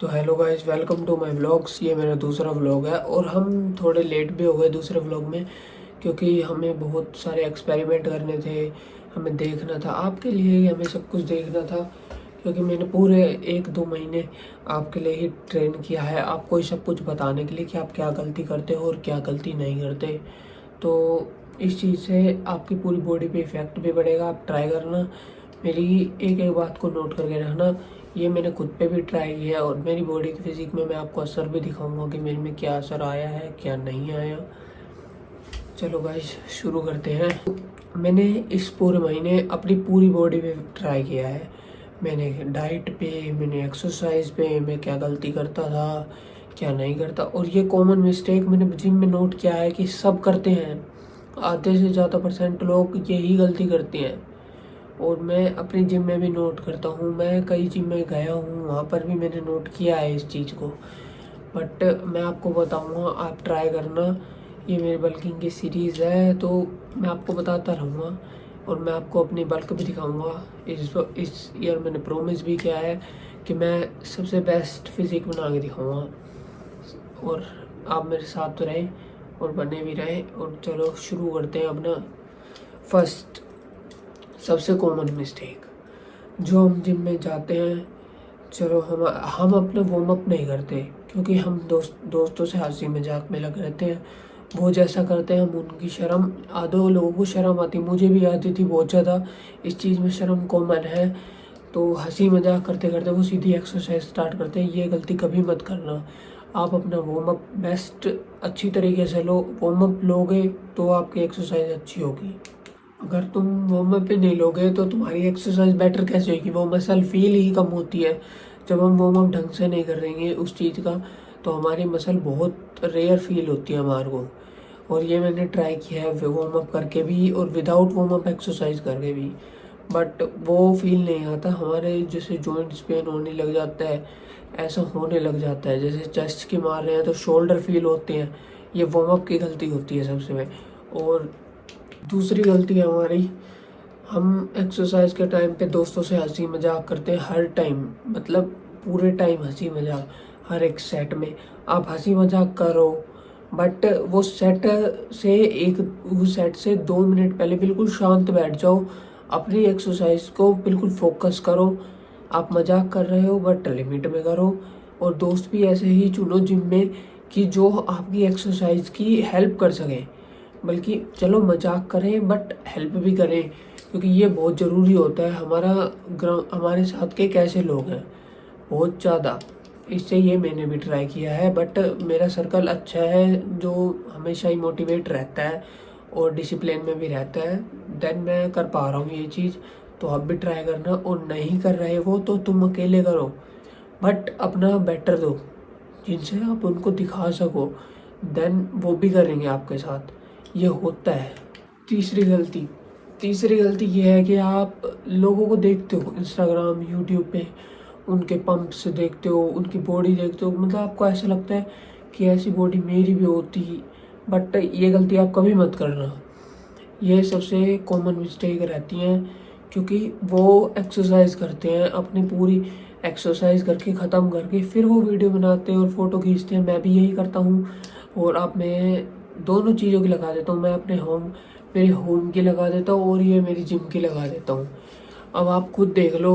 तो hello guys, welcome to my vlogs. ये मेरा दूसरा व्लॉग है और हम थोड़े लेट भी हो गए दूसरे व्लॉग में, क्योंकि हमें बहुत सारे एक्सपेरिमेंट करने थे। हमें देखना था आपके लिए ही, हमें सब कुछ देखना था, क्योंकि मैंने पूरे 1-2 महीने आपके लिए ही ट्रेन किया है, आपको ही सब कुछ बताने के लिए कि आप क्या गलती करते हो और क्या गलती नहीं करते। तो इस चीज़ से आपकी पूरी बॉडी पे इफ़ेक्ट भी पड़ेगा। आप ट्राई करना, मेरी एक एक बात को नोट करके रखना। ये मैंने खुद पे भी ट्राई किया है और मेरी बॉडी की फिजिक में मैं आपको असर भी दिखाऊंगा कि मेरे में क्या असर आया है क्या नहीं आया। चलो गाइस, शुरू करते हैं। मैंने इस पूरे महीने अपनी पूरी बॉडी पे ट्राई किया है। मैंने डाइट पे, मैंने एक्सरसाइज पे, मैं क्या गलती करता था क्या नहीं करता। और ये कॉमन मिस्टेक मैंने जिम में नोट किया है कि सब करते हैं, आधे से ज़्यादा % लोग यही गलती करते हैं। और मैं अपनी जिम में भी नोट करता हूँ, मैं कई जिम में गया हूँ, वहाँ पर भी मैंने नोट किया है इस चीज़ को। बट मैं आपको बताऊँगा, आप ट्राई करना। ये मेरी बल्किंग की सीरीज़ है तो मैं आपको बताता रहूँगा और मैं आपको अपनी बल्क भी दिखाऊँगा। इस ईयर मैंने प्रॉमिस भी किया है कि मैं सबसे बेस्ट फिजिक बना के दिखाऊँगा, और आप मेरे साथ तो रहें और बने भी रहें। और चलो शुरू करते हैं अपना। फर्स्ट, सबसे कॉमन मिस्टेक जो हम जिम में जाते हैं, चलो हम अपना वार्म अप नहीं करते, क्योंकि हम दोस्तों से हंसी मजाक में लगे रहते हैं। वो जैसा करते हैं हम उनकी शर्म, आधों लोगों को शर्म आती, मुझे भी आती थी बहुत ज़्यादा। इस चीज़ में शर्म कॉमन है। तो हंसी मजाक करते करते वो सीधी एक्सरसाइज स्टार्ट करते हैं। ये गलती कभी मत करना। आप अपना वार्म अप बेस्ट अच्छी तरीके से लो। वार्म अप लोगे तो आपकी एक्सरसाइज अच्छी होगी। अगर तुम वार्म अप ही नहीं लोगे तो तुम्हारी एक्सरसाइज बेटर कैसे होगी? वो मसल फील ही कम होती है जब हम वार्म अप ढंग से नहीं कर रहेंगे उस चीज़ का। तो हमारी मसल बहुत रेयर फील होती है हमारे को। और ये मैंने ट्राई किया है वार्म अप करके भी और विदाउट वार्म अप एक्सरसाइज करके भी, बट वो फील नहीं आता। हमारे जैसे जॉइंट्स पेन होने लग जाता है, ऐसा होने लग जाता है जैसे चेस्ट के मार रहे हैं तो शोल्डर फील होते हैं। ये वार्म अप की गलती होती है सबसे में। और दूसरी गलती है हमारी, हम एक्सरसाइज के टाइम पे दोस्तों से हंसी मजाक करते हैं हर टाइम, मतलब पूरे टाइम हंसी मजाक। हर एक सेट में आप हंसी मजाक करो, बट वो सेट से उस सेट से 2 मिनट पहले बिल्कुल शांत बैठ जाओ। अपनी एक्सरसाइज को बिल्कुल फोकस करो। आप मजाक कर रहे हो बट लिमिट में करो। और दोस्त भी ऐसे ही चुनो जिम में कि जो आपकी एक्सरसाइज की हेल्प कर सके, बल्कि चलो मजाक करें बट हेल्प भी करें, क्योंकि ये बहुत ज़रूरी होता है। हमारे साथ के कैसे लोग हैं बहुत ज़्यादा। इससे ये मैंने भी ट्राई किया है, बट मेरा सर्कल अच्छा है जो हमेशा ही मोटिवेट रहता है और डिसिप्लिन में भी रहता है। देन मैं कर पा रहा हूँ ये चीज़। तो आप भी ट्राई करना, और नहीं कर रहे हो तो तुम अकेले करो, बट अपना बेटर दो जिनसे आप उनको दिखा सको। देन वो भी करेंगे आपके साथ। ये होता है। तीसरी गलती तीसरी गलती ये है कि आप लोगों को देखते हो इंस्टाग्राम यूट्यूब पे, उनके पंप्स देखते हो, उनकी बॉडी देखते हो, मतलब आपको ऐसा लगता है कि ऐसी बॉडी मेरी भी होती। बट ये गलती आप कभी मत करना। ये सबसे कॉमन मिस्टेक रहती हैं, क्योंकि वो एक्सरसाइज करते हैं, अपनी पूरी एक्सरसाइज करके ख़त्म करके फिर वो वीडियो बनाते हैं और फ़ोटो खींचते हैं। मैं भी यही करता हूँ। और अब मैं दोनों चीज़ों की लगा देता हूँ। मैं अपने मेरे होम की लगा देता हूँ और ये मेरी जिम की लगा देता हूँ। अब आप खुद देख लो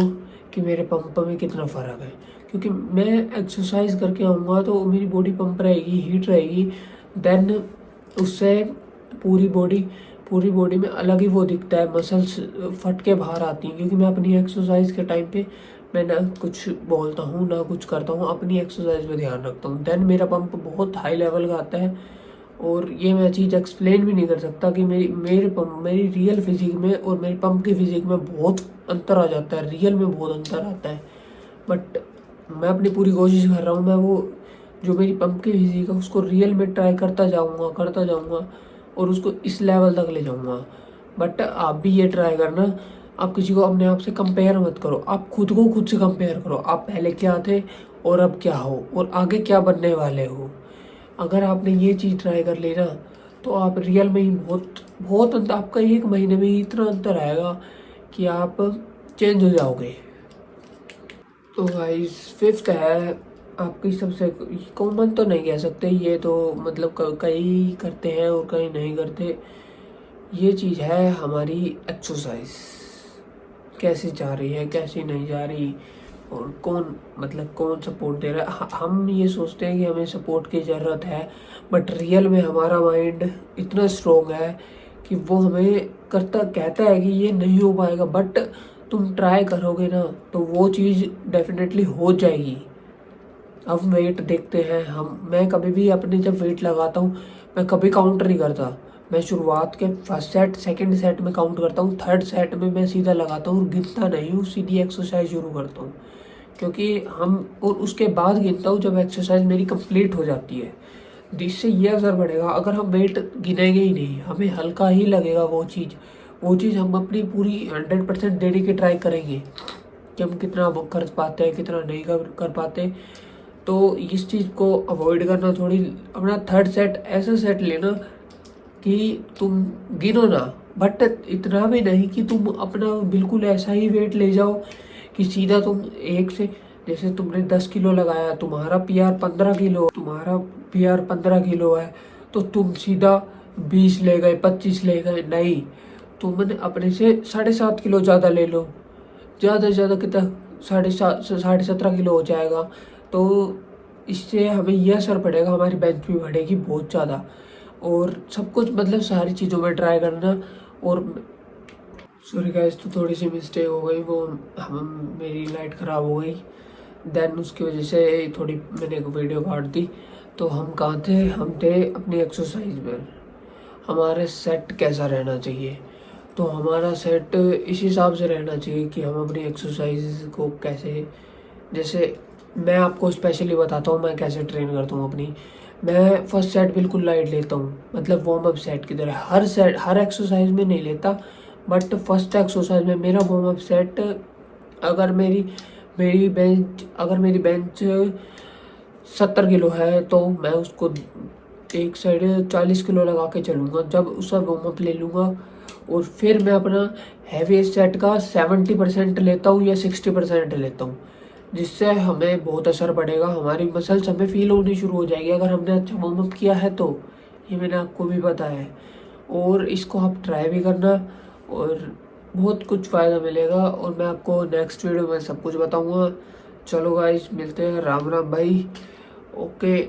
कि मेरे पंप में कितना फ़र्क है, क्योंकि मैं एक्सरसाइज करके आऊँगा तो मेरी बॉडी पंप रहेगी, हीट रहेगी। देन उससे पूरी बॉडी में अलग ही वो दिखता है, मसल्स फट के बाहर आती हैं, क्योंकि मैं अपनी एक्सरसाइज के टाइम पे मैं ना कुछ बोलता हूँ ना कुछ करता हूँ, अपनी एक्सरसाइज पे ध्यान रखता हूँ। देन मेरा पंप बहुत हाई लेवल का आता है। और ये मैं चीज़ एक्सप्लेन भी नहीं कर सकता कि मेरी रियल फिजिक में और मेरे पंप की फिजिक में बहुत अंतर आ जाता है, रियल में बहुत अंतर आता है। बट मैं अपनी पूरी कोशिश कर रहा हूँ, मैं वो जो मेरी पंप की फिजिक है उसको रियल में ट्राई करता जाऊँगा और उसको इस लेवल तक ले जाऊँगा। बट आप भी ये ट्राई करना। आप किसी को अपने आप से कंपेयर मत करो, आप खुद को खुद से कंपेयर करो। आप पहले क्या थे और अब क्या हो और आगे क्या बनने वाले हो। अगर आपने ये चीज़ ट्राई कर ली ना तो आप रियल में ही बहुत बहुत अंतर, आपका 1 महीने में ही इतना अंतर आएगा कि आप चेंज हो जाओगे। तो गाइस, फिफ्थ है आपकी सबसे कॉमन तो नहीं कह सकते, ये तो मतलब कई करते हैं और कई नहीं करते। ये चीज़ है हमारी एक्सरसाइज, कैसे जा रही है कैसे नहीं जा रही, और कौन मतलब कौन सपोर्ट दे रहा है। हम ये सोचते हैं कि हमें सपोर्ट की ज़रूरत है, बट रियल में हमारा माइंड इतना स्ट्रोंग है कि वो हमें कहता है कि ये नहीं हो पाएगा, बट तुम ट्राई करोगे ना तो वो चीज़ डेफिनेटली हो जाएगी। अब वेट देखते हैं मैं कभी भी अपने जब वेट लगाता हूँ मैं कभी काउंट नहीं करता। मैं शुरुआत के फर्स्ट सेट सेकंड सेट में काउंट करता हूँ, थर्ड सेट में मैं सीधा लगाता हूँ और गिनता नहीं हूँ, सीधी एक्सरसाइज शुरू करता हूँ। क्योंकि और उसके बाद गिनता हूँ जब एक्सरसाइज मेरी कंप्लीट हो जाती है। जिससे ये असर पड़ेगा, अगर हम वेट गिनेंगे ही नहीं, हमें हल्का ही लगेगा वो चीज़ हम अपनी पूरी 100% देने की ट्राई करेंगे कि हम कितना कर पाते हैं कितना नहीं कर पाते। तो इस चीज़ को अवॉइड करना, थोड़ी अपना थर्ड सेट ऐसा सेट लेना कि तुम गिनो ना, बट इतना भी नहीं कि तुम अपना बिल्कुल ऐसा ही वेट ले जाओ कि सीधा तुम एक से, जैसे तुमने 10 किलो लगाया, तुम्हारा पी आर 15 किलो है, तो तुम सीधा 20 ले गए 25 ले गए, नहीं। तुमने अपने से 7.5 किलो ज़्यादा ले लो, ज़्यादा से ज़्यादा कितना 17.5 किलो हो जाएगा। तो इससे हमें यह असर पड़ेगा, हमारी बेंच भी बढ़ेगी बहुत ज़्यादा। और सब कुछ मतलब सारी चीज़ों में ट्राई करना। और सॉरी गाइस, तो थोड़ी सी मिस्टेक हो गई, वो मेरी लाइट ख़राब हो गई, देन उसकी वजह से थोड़ी मैंने एक वीडियो काट दी। तो हम कहाँ थे, हम थे अपनी एक्सरसाइज में। हमारा सेट कैसा रहना चाहिए, तो हमारा सेट इस हिसाब से रहना चाहिए कि हम अपनी एक्सरसाइज को कैसे, जैसे मैं आपको स्पेशली बताता हूँ मैं कैसे ट्रेन करता हूँ अपनी। मैं फर्स्ट सेट बिल्कुल लाइट लेता हूँ, मतलब वार्म अप सेट की तरह। हर एक्सरसाइज में नहीं लेता, बट फर्स्ट एक्सरसाइज में मेरा वार्म अप सेट, अगर मेरी बेंच 70 किलो है तो मैं उसको एक साइड 40 किलो लगा के चलूँगा, जब उसका वार्म अप ले लूँगा। और फिर मैं अपना हैवी सेट का 70% लेता हूँ या 60% लेता हूँ, जिससे हमें बहुत असर पड़ेगा, हमारी मसल्स हमें फील होनी शुरू हो जाएगी अगर हमने अच्छा वार्म अप किया है तो। ये मैंने आपको भी बताया है, और इसको आप ट्राई भी करना और बहुत कुछ फ़ायदा मिलेगा। और मैं आपको नेक्स्ट वीडियो में सब कुछ बताऊँगा। चलो गाइस, मिलते हैं, राम राम भाई। ओके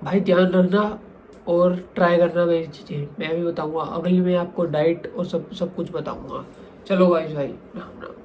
भाई, ध्यान रखना और ट्राई करना मेरी चीज़ें, मैं भी बताऊँगा अगली में आपको डाइट और सब कुछ बताऊँगा। चलो गाइस भाई, राम राम।